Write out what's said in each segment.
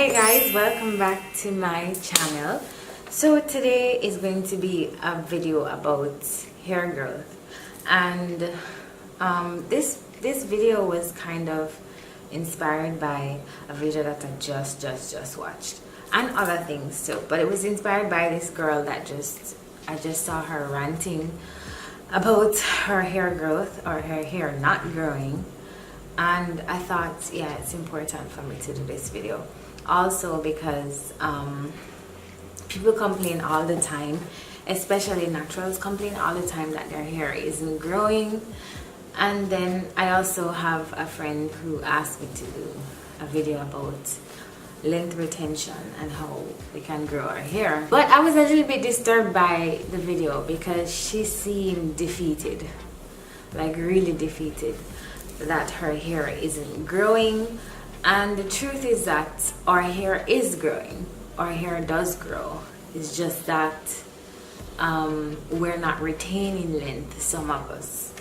Hey guys, welcome back to my channel. So today is going to be a video about hair growth, and this video was kind of inspired by a video that I just watched, and other things too, but it was inspired by this girl that I just saw her ranting about her hair growth or her hair not growing. And I thought, yeah, it's important for me to do this video. Also because people complain all the time, especially naturals complain all the time that their hair isn't growing. And then I also have a friend who asked me to do a video about length retention and how we can grow our hair. But I was a little bit disturbed by the video because she seemed defeated, like really defeated, that her hair isn't growing. And the truth is that our hair is growing. Our hair does grow. It's just that we're not retaining length, some of us.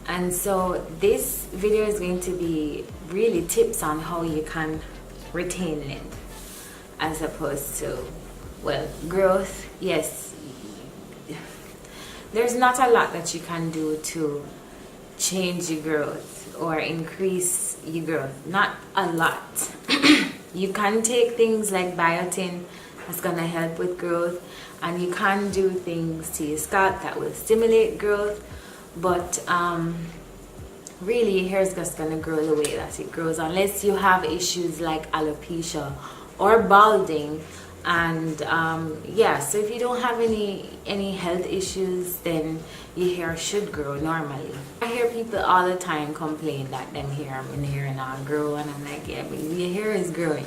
And so this video is going to be really tips on how you can retain length, as opposed to, well, growth. Yes, there's not a lot that you can do to change your growth or increase your growth. Not a lot. You can take things like biotin, that's gonna help with growth, and you can do things to your scalp that will stimulate growth, but really your hair is just gonna grow the way that it grows, unless you have issues like alopecia or balding. And yeah, so if you don't have any health issues, then your hair should grow normally. I hear people all the time complain that them hair not grow, and I'm like, yeah, but your hair is growing.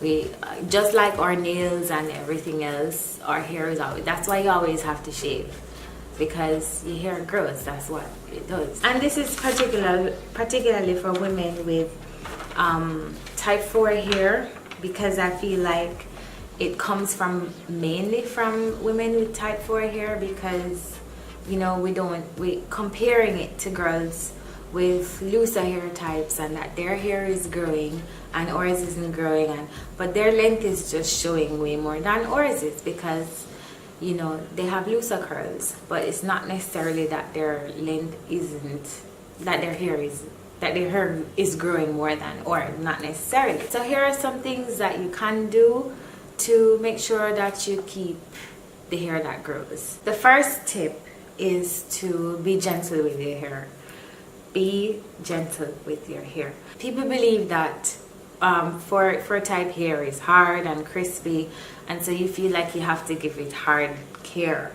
We just like our nails and everything else, our hair is always, that's why you always have to shave, because your hair grows. That's what it does. And this is particularly for women with type 4 hair, because I feel like it comes mainly from women with type 4 hair, because you know we comparing it to girls with looser hair types, and that their hair is growing and ours isn't growing, but their length is just showing way more than ours is, because you know they have looser curls. But it's not necessarily that their length isn't, that their hair is growing more than ours, not necessarily. So here are some things that you can do to make sure that you keep the hair that grows. The first tip is to be gentle with your hair. Be gentle with your hair. People believe that for type hair is hard and crispy, and so you feel like you have to give it hard care,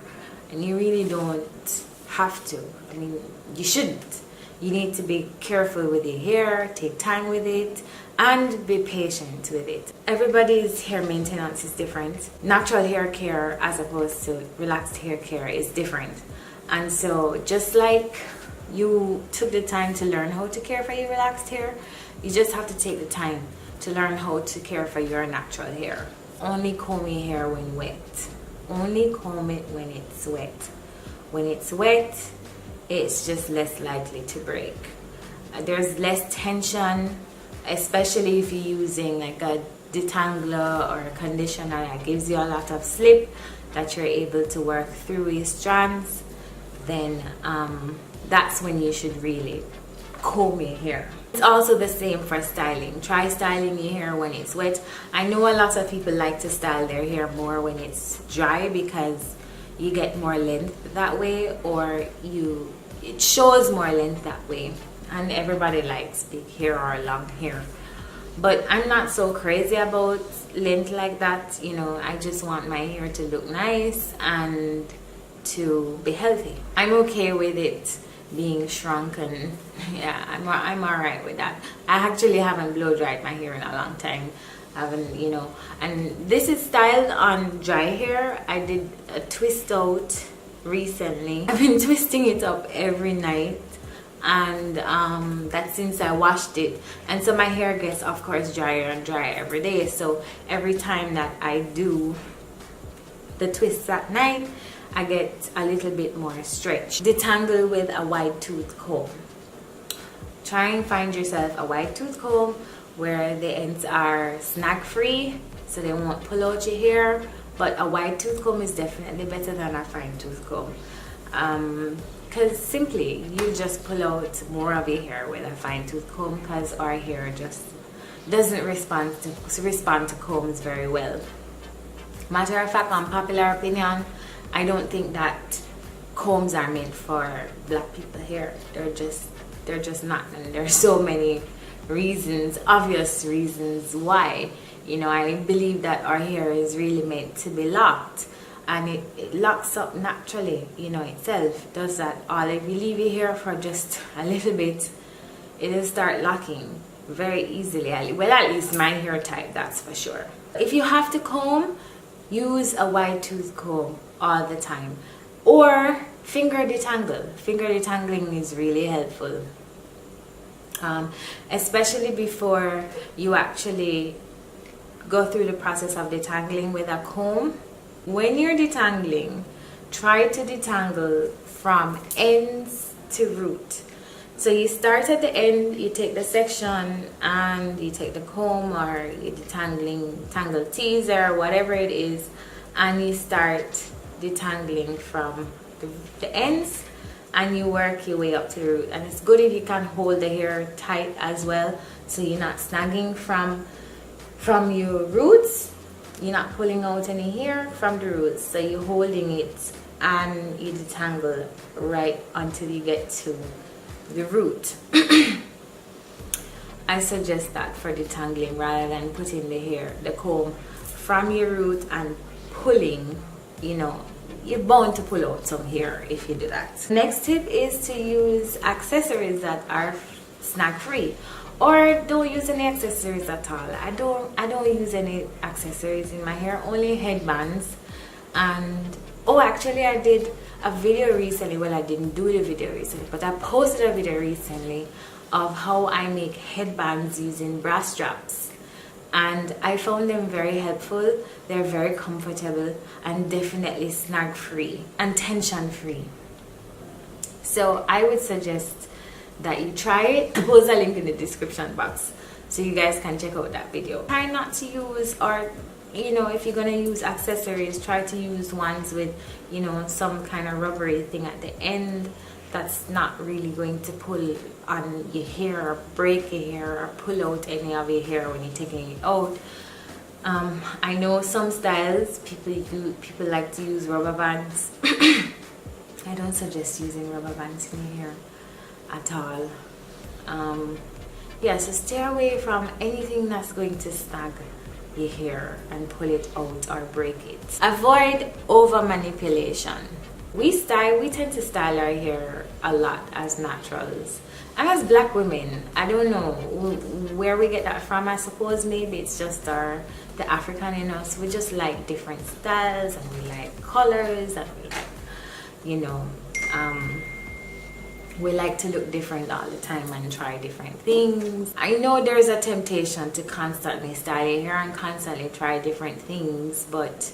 and you really don't have to. I mean, you shouldn't. You need to be careful with your hair, take time with it, and be patient with it. Everybody's hair maintenance is different. Natural hair care as opposed to relaxed hair care is different. And so just like you took the time to learn how to care for your relaxed hair, you just have to take the time to learn how to care for your natural hair. Only comb your hair when wet. Only comb it when it's wet. When it's wet, it's just less likely to break. There's less tension, especially if you're using like a detangler or a conditioner that gives you a lot of slip that you're able to work through your strands. Then that's when you should really comb your hair. It's also the same for styling. Try styling your hair when it's wet. I know a lot of people like to style their hair more when it's dry, because you get more length that way, or it shows more length that way. And everybody likes big hair or long hair, but I'm not so crazy about length like that. You know, I just want my hair to look nice and to be healthy. I'm okay with it being shrunken. Yeah, I'm all right with that. I actually haven't blow dried my hair in a long time. I haven't, you know, and this is styled on dry hair. I did a twist out recently. I've been twisting it up every night, and that's since I washed it. And so my hair gets, of course, drier and drier every day. So every time that I do the twists at night, I get a little bit more stretch. Detangle with a wide tooth comb. Try and find yourself a wide tooth comb where the ends are snag free, so they won't pull out your hair. But a wide tooth comb is definitely better than a fine tooth comb, because simply you just pull out more of your hair with a fine tooth comb, because our hair just doesn't respond to combs very well. Matter of fact, unpopular opinion, I don't think that combs are meant for black people hair. They're just not, and there's so many reasons, obvious reasons why. You know, I believe that our hair is really meant to be locked, and it locks up naturally, you know, itself does that. All if you leave your hair for just a little bit, it'll start locking very easily. Well, at least my hair type, that's for sure. If you have to comb, use a wide tooth comb all the time, or finger detangle. Finger detangling is really helpful, especially before you actually go through the process of detangling with a comb. When you're detangling, try to detangle from ends to root. So you start at the end, you take the section and you take the comb or your tangle teaser, whatever it is, and you start detangling from the ends, and you work your way up to the root. And it's good if you can hold the hair tight as well, so you're not snagging from your roots. You're not pulling out any hair from the roots, so you're holding it and you detangle right until you get to the root. I suggest that for detangling, rather than putting the comb from your root and pulling. You know, you're bound to pull out some hair if you do that. Next tip is to use accessories that are snag free, or don't use any accessories at all. I don't use any accessories in my hair, only headbands. And oh, actually I did a video recently. Well, I didn't do the video recently, but I posted a video recently of how I make headbands using brass straps, and I found them very helpful. They're very comfortable and definitely snag free and tension free. So I would suggest that you try it. I'll post a link in the description box so you guys can check out that video. Try not to use, or you know, if you're gonna use accessories, try to use ones with, you know, some kind of rubbery thing at the end that's not really going to pull on your hair or break your hair or pull out any of your hair when you're taking it out. I know some styles people like to use rubber bands. I don't suggest using rubber bands in your hair at all. Yeah, so stay away from anything that's going to snag your hair and pull it out or break it. Avoid over manipulation. We tend to style our hair a lot as naturals, and as black women, I don't know where we get that from. I suppose maybe it's just the African in us. We just like different styles, and we like colors, and we like, you know, we like to look different all the time and try different things. I know there's a temptation to constantly style your hair and constantly try different things, but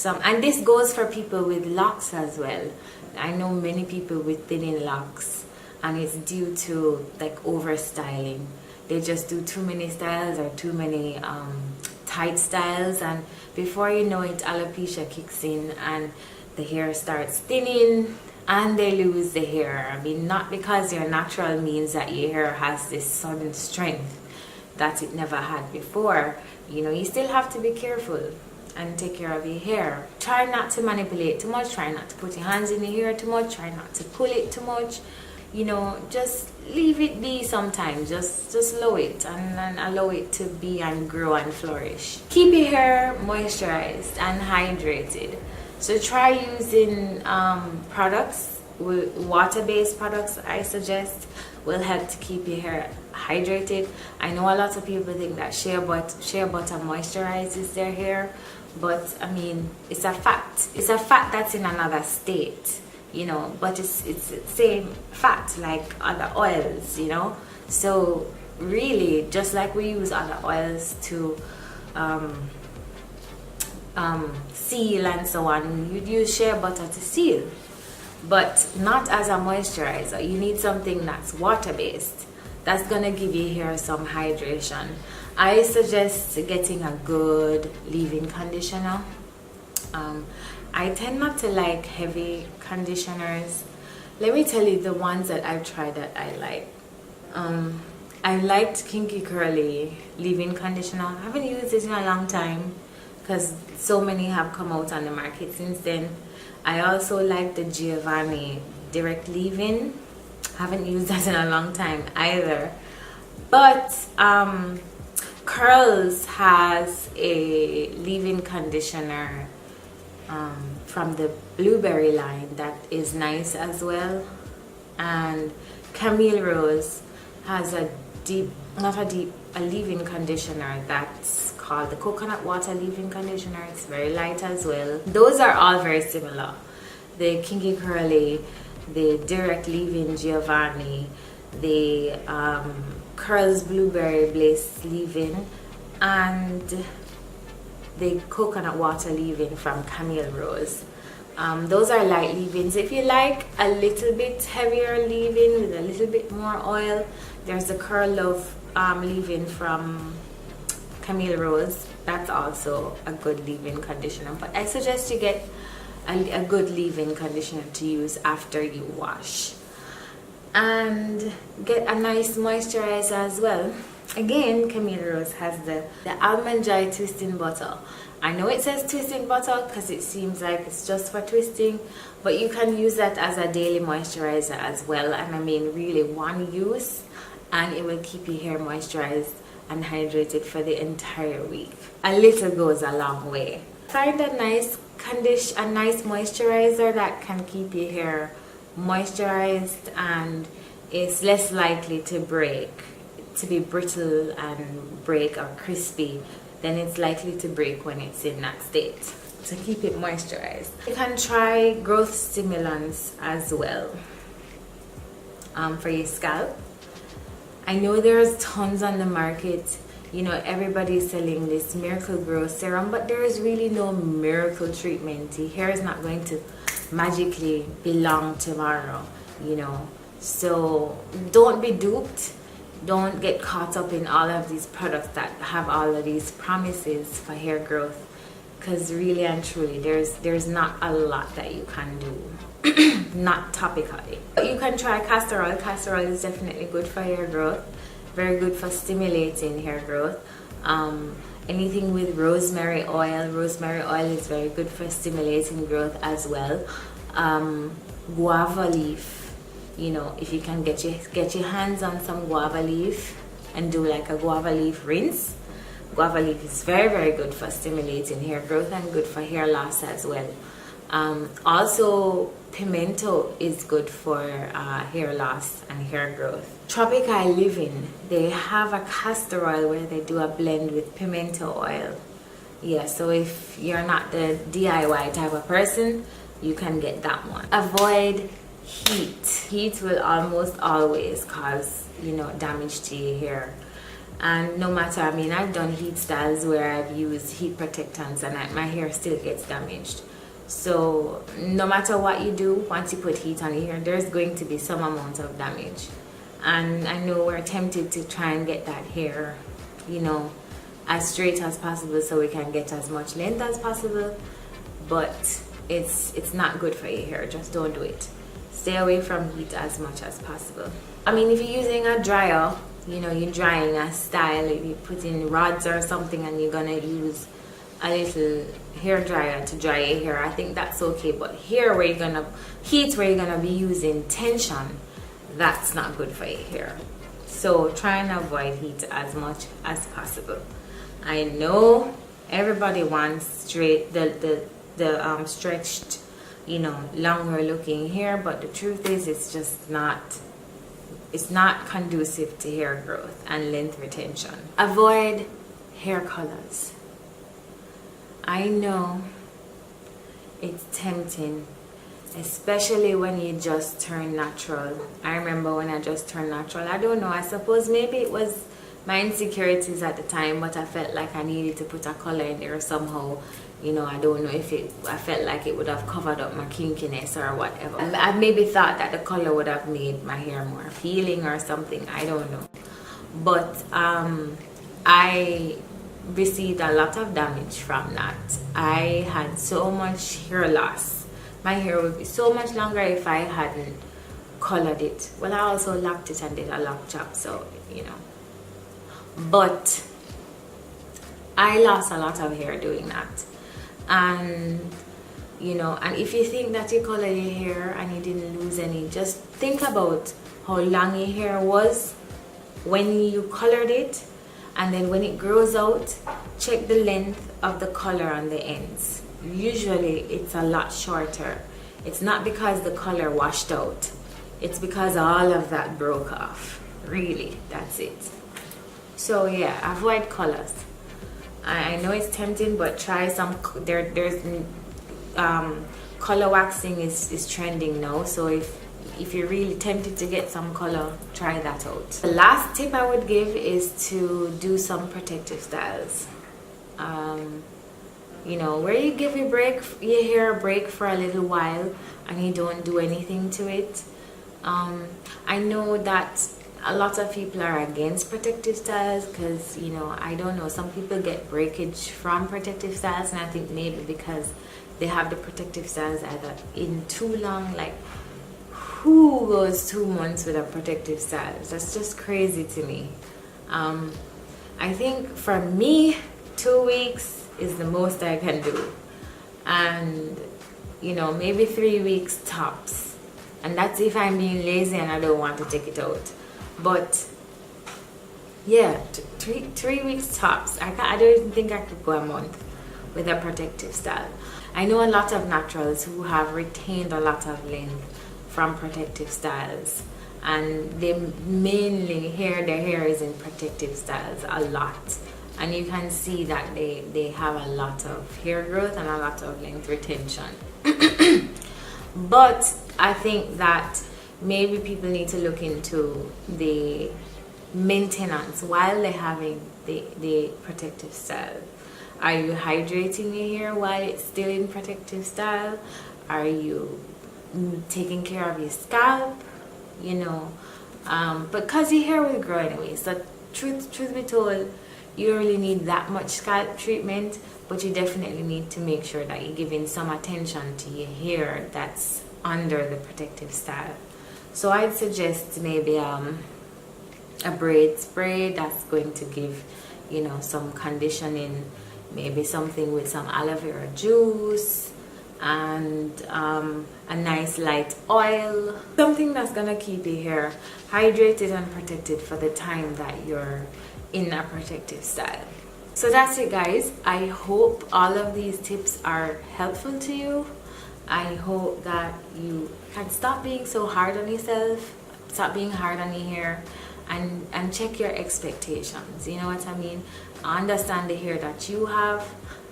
and this goes for people with locks as well. I know many people with thinning locks, and it's due to like over styling. They just do too many styles or too many tight styles, and before you know it, alopecia kicks in and the hair starts thinning and they lose the hair. I mean, not because you're natural means that your hair has this sudden strength that it never had before. You know, you still have to be careful and take care of your hair. Try not to manipulate too much, try not to put your hands in your hair too much, try not to pull it too much. You know, just leave it be sometimes. Just allow it and allow it to be and grow and flourish. Keep your hair moisturized and hydrated. So try using products, water-based products I suggest will help to keep your hair hydrated. I know a lot of people think that shea butter moisturizes their hair, but I mean, it's a fact. It's a fact that's in another state, you know, but it's the same fact like other oils, you know. So really, just like we use other oils to seal and so on, you'd use shea butter to seal, but not as a moisturizer. You need something that's water-based, that's gonna give your hair some hydration I suggest getting a good leave-in conditioner. I tend not to like heavy conditioners. Let me tell you the ones that I've tried that I like. I liked Kinky Curly leave-in conditioner. I haven't used it in a long time because so many have come out on the market since then. I also like the Giovanni direct leave-in. Haven't used that in a long time either. But Curls has a leave-in conditioner from the blueberry line that is nice as well. And Camille Rose has a leave-in conditioner that's called the coconut water leave-in conditioner. It's very light as well. Those are all very similar. The Kinky Curly, the direct leave-in Giovanni, the Curls Blueberry Bliss leave-in, and the coconut water leave-in from Camille Rose. Those are light leave-ins. If you like a little bit heavier leave-in with a little bit more oil, there's the Curl Love leave-in from Camille Rose. That's also a good leave-in conditioner, but I suggest you get a good leave-in conditioner to use after you wash. And get a nice moisturizer as well. Again, Camille Rose has the Almond Joy Twisting Bottle. I know it says twisting bottle because it seems like it's just for twisting, but you can use that as a daily moisturizer as well. And I mean really one use, and it will keep your hair moisturized and hydrated for the entire week. A little goes a long way. Find a nice moisturizer that can keep your hair moisturized and is less likely to be brittle and break or crispy. Then it's likely to break when it's in that state. So keep it moisturized. You can try growth stimulants as well for your scalp. I know there's tons on the market. You know, everybody's selling this miracle growth serum, but there is really no miracle treatment. Your hair is not going to magically be long tomorrow, you know. So don't be duped. Don't get caught up in all of these products that have all of these promises for hair growth, because really and truly there's not a lot that you can do. Not topically. But you can try castor oil. Castor oil is definitely good for hair growth, very good for stimulating hair growth. Anything with rosemary oil is very good for stimulating growth as well. Guava leaf, you know, if you can get your hands on some guava leaf and do like a guava leaf rinse. Guava leaf is very, very good for stimulating hair growth and good for hair loss as well. Also, pimento is good for hair loss and hair growth. Tropical Living, they have a castor oil where they do a blend with pimento oil. Yeah, so if you're not the DIY type of person, you can get that one. Avoid heat. Heat will almost always cause, you know, damage to your hair. And no matter, I mean, I've done heat styles where I've used heat protectants and my hair still gets damaged. So no matter what you do, once you put heat on your hair, there's going to be some amount of damage. And I know we're tempted to try and get that hair, you know, as straight as possible so we can get as much length as possible, but it's not good for your hair. Just don't do it. Stay away from heat as much as possible. I mean, if you're using a dryer, you know, you're drying a style, if you put in rods or something and you're gonna use a little hair dryer to dry your hair, I think that's okay. But here where you're gonna be using tension, that's not good for your hair. So try and avoid heat as much as possible. I know everybody wants straight the stretched, you know, longer looking hair, but the truth is it's not conducive to hair growth and length retention. Avoid hair colors. I know it's tempting, especially when you just turn natural. I remember when I just turned natural, I don't know, I suppose maybe it was my insecurities at the time, but I felt like I needed to put a color in there somehow. You know, I don't know if I felt like it would have covered up my kinkiness or whatever. I maybe thought that the color would have made my hair more appealing or something, I don't know. But I received a lot of damage from that. I had so much hair loss. My hair would be so much longer if I hadn't colored it. Well, I also locked it and did a lock chop, so you know. But I lost a lot of hair doing that. And you know, and if you think that you color your hair and you didn't lose any, just think about how long your hair was when you colored it, and then when it grows out, check the length of the color on the ends. Usually it's a lot shorter. It's not because the color washed out, it's because all of that broke off. Really, that's it. So yeah, avoid colors. I know it's tempting, but try some. There's color waxing is trending now, so if you're really tempted to get some color, try that out. The last tip I would give is to do some protective styles. You know, where you give your hair a break for a little while and you don't do anything to it. I know that a lot of people are against protective styles because, you know, I don't know, some people get breakage from protective styles, and I think maybe because they have the protective styles either in too long. Like, who goes 2 months with a protective style? That's just crazy to me. I think for me, 2 weeks is the most I can do, and you know, maybe 3 weeks tops, and that's if I'm being lazy and I don't want to take it out. But yeah, 3 weeks tops. I don't even think I could go a month with a protective style. I know a lot of naturals who have retained a lot of length from protective styles, and they mainly their hair is in protective styles a lot, and you can see that they have a lot of hair growth and a lot of length retention. But I think that maybe people need to look into the maintenance while they're having the protective style. Are you hydrating your hair while it's still in protective style? Are you taking care of your scalp? You know, because your hair will grow anyway. So truth be told, you don't really need that much scalp treatment, but you definitely need to make sure that you're giving some attention to your hair that's under the protective style. So I'd suggest maybe a braid spray that's going to give, you know, some conditioning, maybe something with some aloe vera juice and a nice light oil, something that's gonna keep your hair hydrated and protected for the time that you're in a protective style. So that's it, guys. I hope all of these tips are helpful to you. I hope that you can stop being so hard on yourself, stop being hard on your hair, and check your expectations. You know what I mean? Understand the hair that you have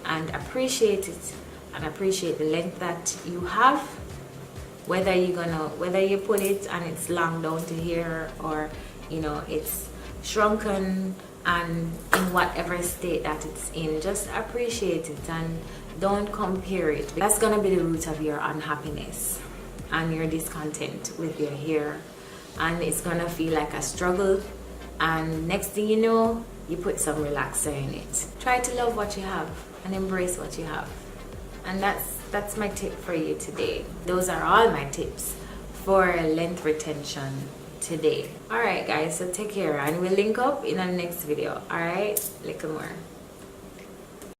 and appreciate it, and appreciate the length that you have, whether you put it and it's long down to here, or you know, it's shrunken and in whatever state that it's in. Just appreciate it and don't compare it. That's gonna be the root of your unhappiness and your discontent with your hair, and it's gonna feel like a struggle, and next thing you know, you put some relaxer in it. Try to love what you have and embrace what you have. And that's my tip for you today. Those are all my tips for length retention today. Alright guys, so take care, and we'll link up in our next video. Alright, little more.